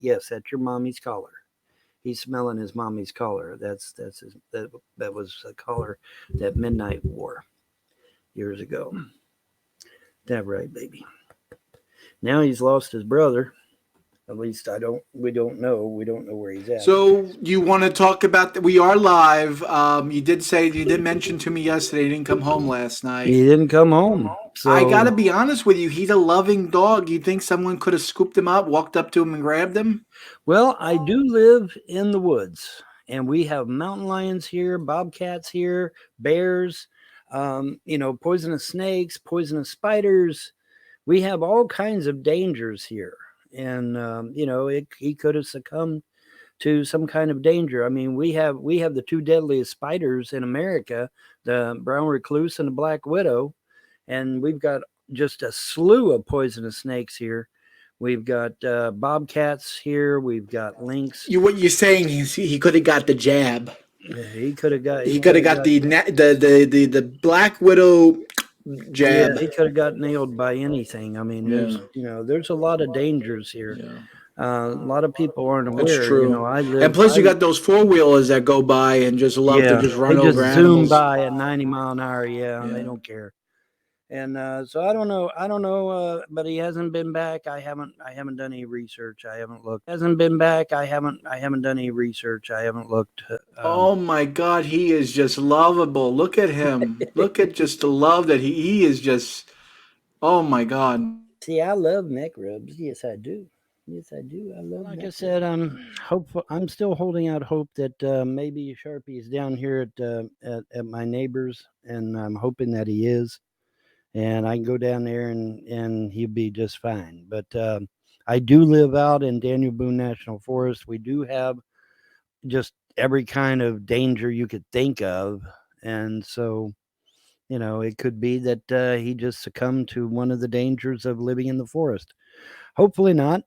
Yes, that's your mommy's collar. He's smelling his mommy's collar. That was a collar that Midnight wore years ago. That right, baby. Now he's lost his brother. At least I don't. We don't know. We don't know where he's at. So you want to talk about that? We are live. You did mention to me yesterday you didn't come home last night. He didn't come home. I So gotta be honest with you. He's a loving dog. You think someone could have scooped him up, walked up to him, and grabbed him? well, I do live in the woods, and we have mountain lions here, bobcats here, bears. Poisonous snakes, poisonous spiders. We have all kinds of dangers here, and he could have succumbed to some kind of danger. I mean, we have the two deadliest spiders in America, the brown recluse and the black widow, and we've got just a slew of poisonous snakes here. We've got bobcats here. We've got lynx. What you're saying is he could have got the jab. He could have got. He He could could have have got got. the Black Widow Yeah, jab. he could have got nailed by anything. I mean, Yeah, there's a lot of dangers here. yeah, A lot of people aren't that's aware. true. I And live. plus, you got those four wheelers that go by and just love to Yeah, just they run just over zoom animals. by at 90 mile an hour. Yeah, they Yeah. don't care. And so I don't know. I don't know. But he hasn't been back. I haven't. I haven't done any research. I haven't looked. Hasn't been back. I haven't. I haven't done any research. I haven't looked. Oh my God, he is just lovable. Look at him. Look at just the love that he is just. Oh my God. See, I love neck rubs. Yes, I do. Yes, I do. I love. Like I said, I'm hopeful. I'm still holding out hope that maybe Sharpie is down here at my neighbor's, and I'm hoping that he is, and I can go down there and he'll be just fine. But I do live out in Daniel Boone National Forest. We do have just every kind of danger you could think of, and so it could be that he just succumbed to one of the dangers of living in the forest. Hopefully not.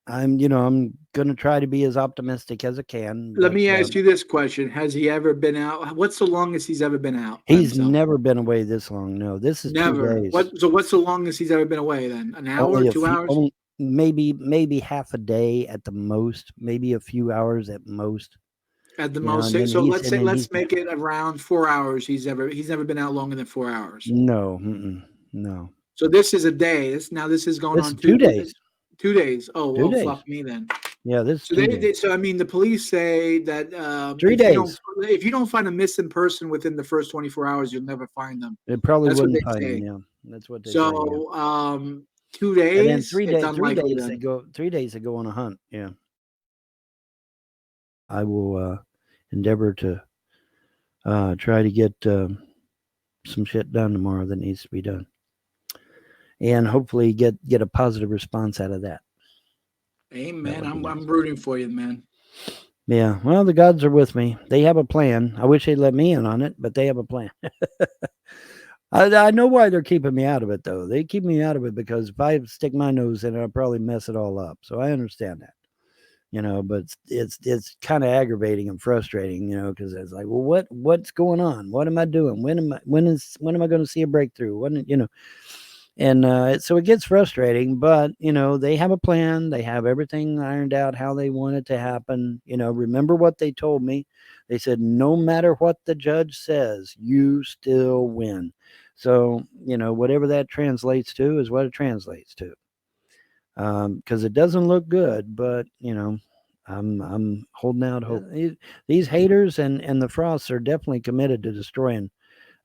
I'm going to try to be as optimistic as I can, Let but me ask you this question. Has he ever been out? What's the longest he's ever been out by he's himself? never been away this long. No, this is two Never. days. So what's the longest he's ever been away then? An hour, Only a 2 hours? few, maybe half a day at the most, maybe a few hours at most. At the most. And then So he's let's and say then he's let's make it around 4 hours. He's never been out longer than 4 hours. no, no. So this is a day. This is going This on is 2 days. 2 days. Oh, 2 days. fuck me then. Yeah, this is So 2 days. so I mean, the police say that 3 days. if you don't find a missing person within the first 24 hours, you'll never find them. It probably That's what wouldn't they find him. say. Yeah, that's what they say. Yeah. So 2 And then days, three it's days, three unlikely days they then. go. 3 days they go on a hunt. Yeah, I will endeavor to try to get some shit done tomorrow that needs to be done, and hopefully get a positive response out of that. That Amen. would be nice. I'm rooting for you, man. Yeah, well, the gods are with me. They have a plan. I wish they'd let me in on it, but they have a plan. I know why they're keeping me out of it, though. They keep me out of it because if I stick my nose in it, I'll probably mess it all up. So I understand that. But it's kind of aggravating and frustrating, because it's like, well, what's going on? What am I doing? When am I going to see a breakthrough? And so it gets frustrating, but they have a plan. They have everything ironed out how they want it to happen. Remember what they told me. They said no matter what the judge says, you still win. So whatever that translates to is what it translates to. Because it doesn't look good, but I'm holding out hope. These haters and the Frosts are definitely committed to destroying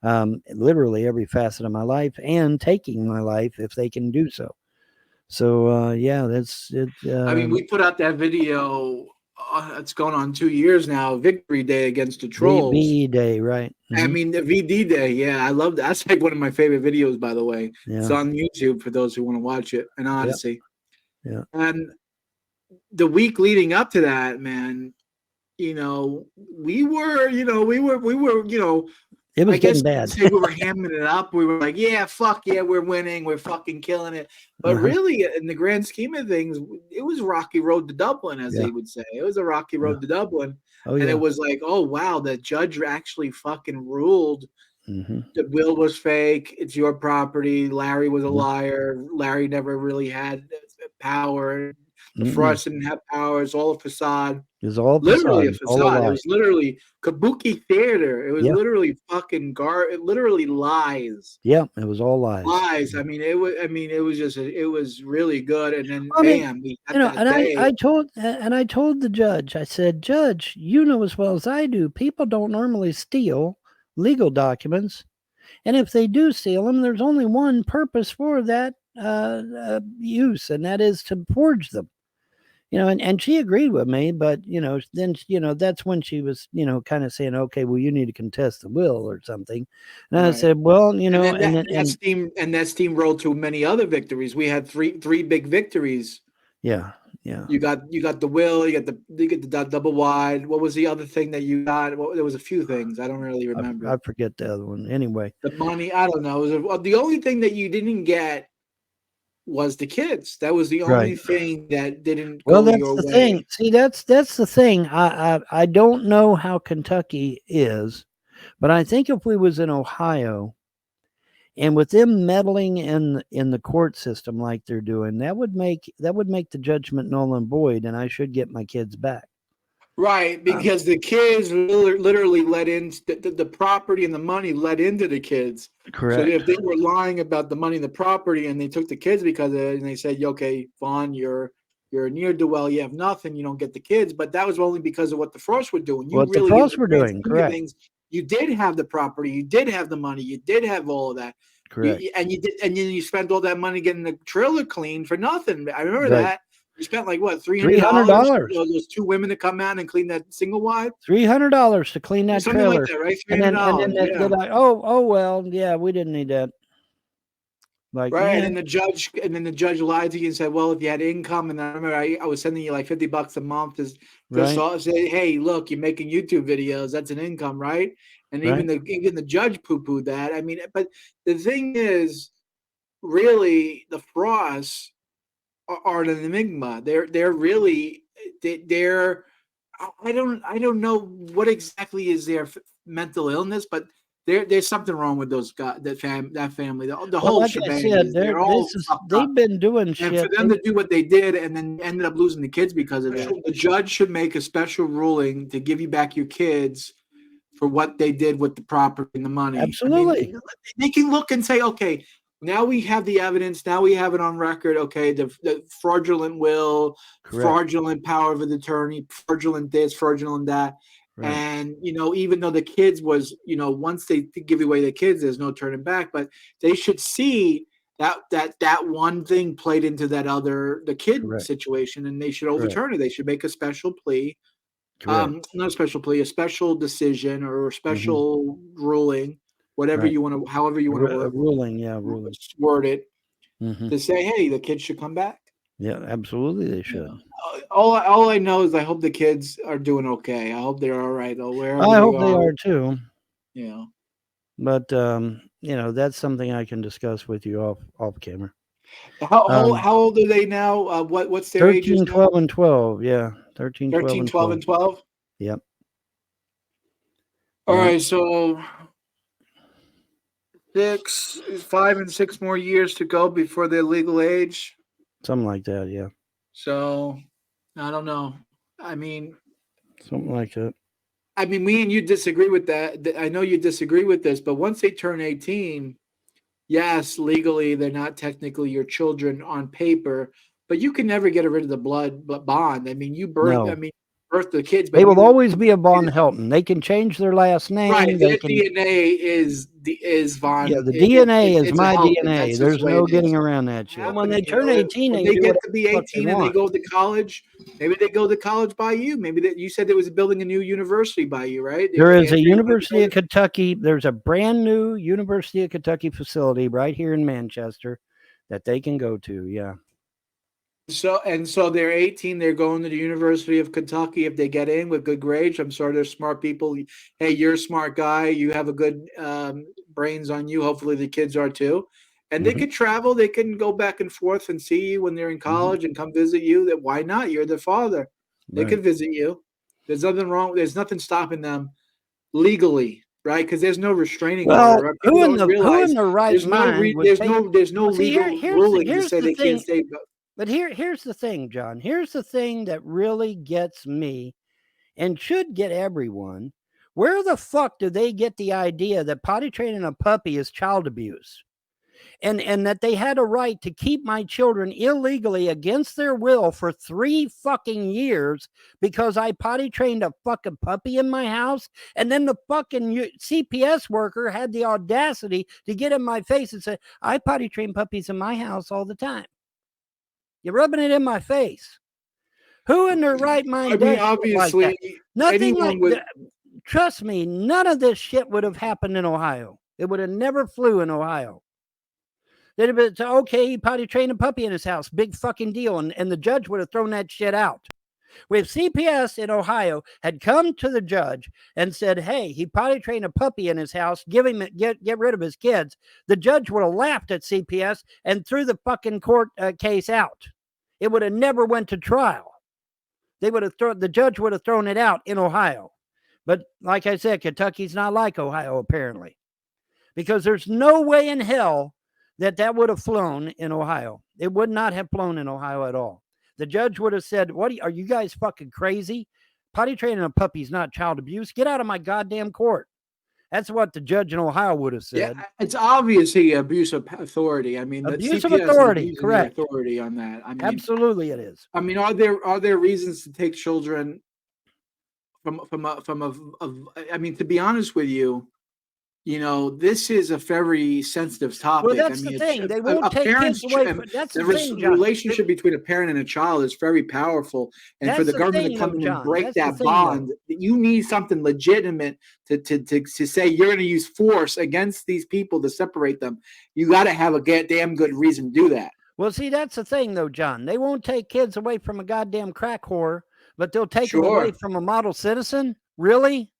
literally every facet of my life and taking my life if they can do so. So yeah, that's it. I mean, we put out that video. It's going on 2 years now. Victory Day against the trolls. VE Day, right? I mean, the VD Day. Yeah, I love that. That's like one of my favorite videos, by the way. It's Yeah, on YouTube for those who want to watch it. And yeah, Odyssey. yeah. And the week leading up to that, man, we were, It I was guess getting you could bad. say we were hamming it up. We were like, yeah, fuck yeah, we're winning. We're fucking killing it. But Uh-huh. really, in the grand scheme of things, it was a rocky road to Dublin, as Yeah, they would say. It was a rocky yeah. road to Dublin. Oh And it yeah. was like, oh, wow, the judge actually fucking ruled Mm-hmm. the will was fake. It's your property. Larry was a Yeah. liar. Larry never really had power. The Mm-mm. Frost didn't have power. It's all a facade. It was all Literally a facade, all a facade. It lie. was literally kabuki theater. It was Yeah, literally fucking it literally lies. yeah, it was all lies. Lies. I mean, it was. I mean, it was just. It was really good. And then, I mean, bam, we got that and day. I told the judge, I said, Judge, you know as well as I do, people don't normally steal legal documents, and if they do steal them, there's only one purpose for that use, and that is to forge them. And she agreed with me, but then that's when she was kind of saying, okay, well, you need to contest the will or something, and I Right. said, well, And then and that then that and steam and that steamrolled to many other victories. We had three big victories. yeah, yeah, You got the will. You get the double wide. What was the other thing that you got? Well, there was a few things. I don't really remember. I forget the other one anyway. The money. I don't know. The only thing that you didn't get was the kids. That was the Right. only thing that didn't Well, go that's your the thing. way. See, that's the thing. I don't know how Kentucky is, but I think if we was in Ohio and with them meddling in the court system like they're doing, that would make the judgment null and void, and I should get my kids back. Right, Um, because the kids literally let in the property and the money let into the kids. So correct. if they were lying about the money and the property, and they took the kids because of it, and they said, "Okay, Vaughn, you're near to well, you have nothing, you don't get the kids," but that was only because of what the Frost were doing. You What the really, in Frosts the were grand doing, scheme of correct, things, you did have the property, you did have the money, you did have all of that. correct, And you did, and then you spent all that money getting the trailer clean for nothing. I remember right. that. You spent like what, three hundred Three hundred dollars for dollars, those two women to come out and clean that single wide, $300 to clean that something like trailer, that, right? Three and hundred then dollars, they're yeah, like, oh well, yeah, we didn't need that. Like, right. And yeah, then the judge lied to you and said, "Well, if you had income," and I remember I was sending you like $50 a month, just right, so say, "Hey, look, you're making YouTube videos. That's an income, right?" And even right. the judge poo pooed that. I mean, but the thing is, really, the Frosts are an enigma. They're really they're I don't know what exactly is their mental illness, but there's something wrong with those guys, that family. The Well, whole like I shebang said, is they're all fucked up. they've been doing And for shit. them to do what they did and then ended up losing the kids because of it, the judge should make a special ruling to give you back your kids for what they did with the property and the money. I mean, Absolutely, they can look and say, okay, now we have the evidence. Now we have it on record. Okay, the fraudulent will, correct, fraudulent power of attorney, fraudulent this, fraudulent that. right, And even though the kids was, once they give away the kids, there's no turning back. But they should see that one thing played into the kid correct, situation, and they should correct, overturn it. They should make a special plea, correct. not a special plea, a special decision or a Hmm. special ruling, whatever Right, you want to, however you want to A work ruling, yeah, ruling. word it, Hmm. to say, hey, the kids should come back. Yeah, absolutely, they Yeah. should. All I know is I hope the kids are doing okay. I hope they're all right, though, wherever I they hope they are. are too. You know, But that's something I can discuss with you off camera. how Um, how old are they now? What's their ages 13, now? 12, and 12. Yeah, 13, 12, 13, and 12, 12. and 12. Yep, All yep, right, so 5 and 6 more years to go before their legal age. something like that. Yeah, So I don't know. I mean, something like that. me and you disagree with that. I know you disagree with this, but once they turn 18, yes, legally they're not technically your children on paper, but you can never get rid of the bond. I mean, No, birth the kids, they but will you always be a Von Helton. They can change their last right. name. They Their can. DNA is Yeah, Von. the DNA is It's a my Helton. DNA. That's just There's the way no it getting is. around that shit. When they Happening. turn 18, When they they can do get whatever to be the fuck they 18 and they want. go to college, maybe they go to college by you. Maybe that you said there was building a new university by you, right? There is a Andrew, you wanted to University go of to- Kentucky. There's a brand new University of Kentucky facility right here in Manchester that they can go to. Yeah. So they're 18. They're going to the University of Kentucky if they get in with good grades. I'm sure they're smart people. Hey, you're a smart guy. You have a good brains on you. Hopefully the kids are too. And they Hmm. could travel. They can go back and forth and see you when they're in Hmm. college and come visit you. That why not? You're their father. They Right. could visit you. There's nothing wrong. There's nothing stopping them legally, right? Because there's no restraining order. Well, Right? People don't who realize in their right mind would take? there's no Well, see, legal ruling to here's say the they can't thing. stay. But here's the thing, John. Here's the thing that really gets me and should get everyone. Where the fuck do they get the idea that potty training a puppy is child abuse? And that they had a right to keep my children illegally against their will for 3 fucking years because I potty trained a fucking puppy in my house. And then the fucking CPS worker had the audacity to get in my face and say, I potty train puppies in my house all the time. You're rubbing it in my face. Who in their right mind I mean, does shit like that? obviously, Nothing like anyone with that. Trust me, none of this shit would have happened in Ohio. It would have never flew in Ohio. They'd have been, okay, he potty trained a puppy in his house. Big fucking deal. And the judge would have thrown that shit out. If CPS in Ohio had come to the judge and said, hey, he potty trained a puppy in his house, get rid of his kids, the judge would have laughed at CPS and threw the fucking court case out. It would have never went to trial. The judge would have thrown it out in Ohio. But like I said, Kentucky's not like Ohio, apparently. Because there's no way in hell that would have flown in Ohio. It would not have flown in Ohio at all. The judge would have said, are you guys fucking crazy? Potty training a puppy is not child abuse. Get out of my goddamn court. That's what the judge in Ohio would have said. Yeah, it's obviously abuse of authority. I mean, abuse the of CPS authority, is correct? Authority on that. I mean, absolutely, it is. I mean, are there reasons to take children I mean, to be honest with you, this is a very sensitive topic. Well, that's I mean, the thing. They won't take kids away from. That's the thing, John. Relationship between a parent and a child is very powerful, and for the government to come in and break that bond, you need something legitimate to say you're going to use force against these people to separate them. You got to have a damn good reason to do that. Well, see, that's the thing, though, John. They won't take kids away from a goddamn crack whore, but they'll take them away from a model citizen. Really?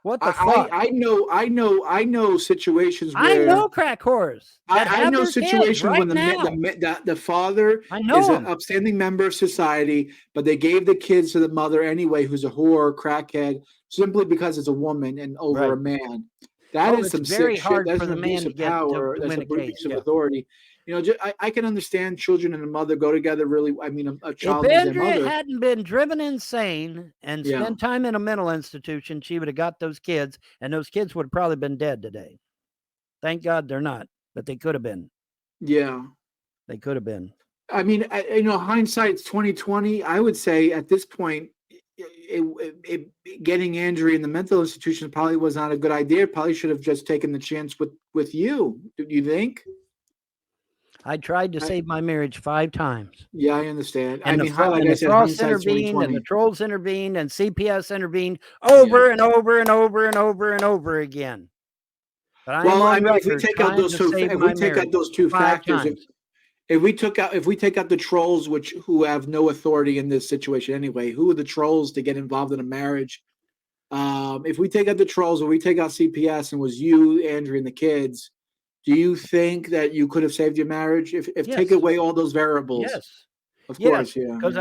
What the fuck? I know situations where I know crack whores. I know situations when the father is an upstanding member of society, but they gave the kids to the mother anyway, who's a whore, crackhead, simply because it's a woman and over a man. That is some sick shit. That's an abuse of power. That's an abuse of authority. I can understand children and a mother go together. Really, I mean, a child. If Andrea hadn't been driven insane and spent time in a mental institution, she would have got those kids, and those kids would have probably been dead today. Thank God they're not, but they could have been. Yeah, they could have been. I mean, hindsight's 2020. I would say at this point, getting Andrea in the mental institution probably was not a good idea. Probably should have just taken the chance with you. Do you think? I tried to save my marriage 5 times. Yeah, I understand. And the Frost intervened, and the trolls intervened, and CPS intervened over and over and over and over and over again. But if we take out those two factors, if we take out the trolls, who have no authority in this situation anyway, who are the trolls to get involved in a marriage? If we take out the trolls, or we take out CPS, and was you, Andrea, and the kids. Do you think that you could have saved your marriage if take away all those variables? Yes, of course, yeah. Because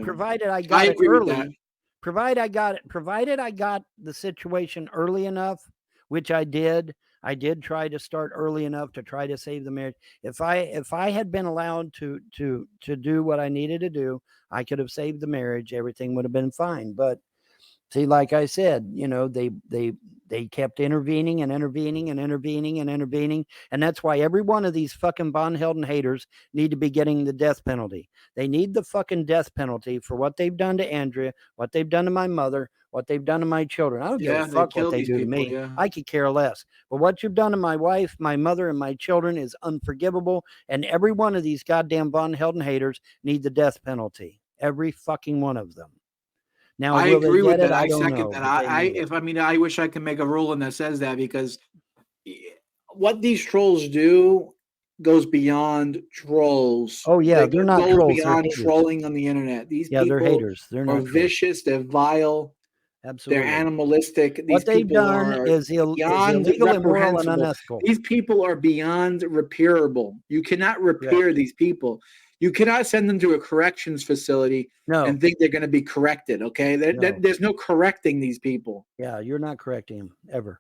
provided I got it early, provided I got the situation early enough, which I did. I did try to start early enough to try to save the marriage. If I had been allowed to do what I needed to do, I could have saved the marriage. Everything would have been fine. But see, like I said, they kept intervening and intervening and intervening and intervening. And that's why every one of these fucking bond-held haters need to be getting the death penalty. They need the fucking death penalty for what they've done to Andrea, what they've done to my mother, what they've done to my children. I don't give a fuck what they do to me. Yeah. I could care less. But what you've done to my wife, my mother, and my children is unforgivable. And every one of these goddamn bond-held haters need the death penalty. Every fucking one of them. Now, I agree with that. I second that. I wish I could make a ruling that says that, because what these trolls do goes beyond trolls. Oh yeah, they're not trolls. Beyond trolling on the internet. These people they're haters. They're not vicious. They're vile. Absolutely, they're animalistic. What they've done is illegal, immoral, and unethical. These people are beyond repairable. You cannot repair these people. You cannot send them to a corrections facility and think they're going to be corrected, okay? There's no correcting these people. Yeah, you're not correcting them, ever.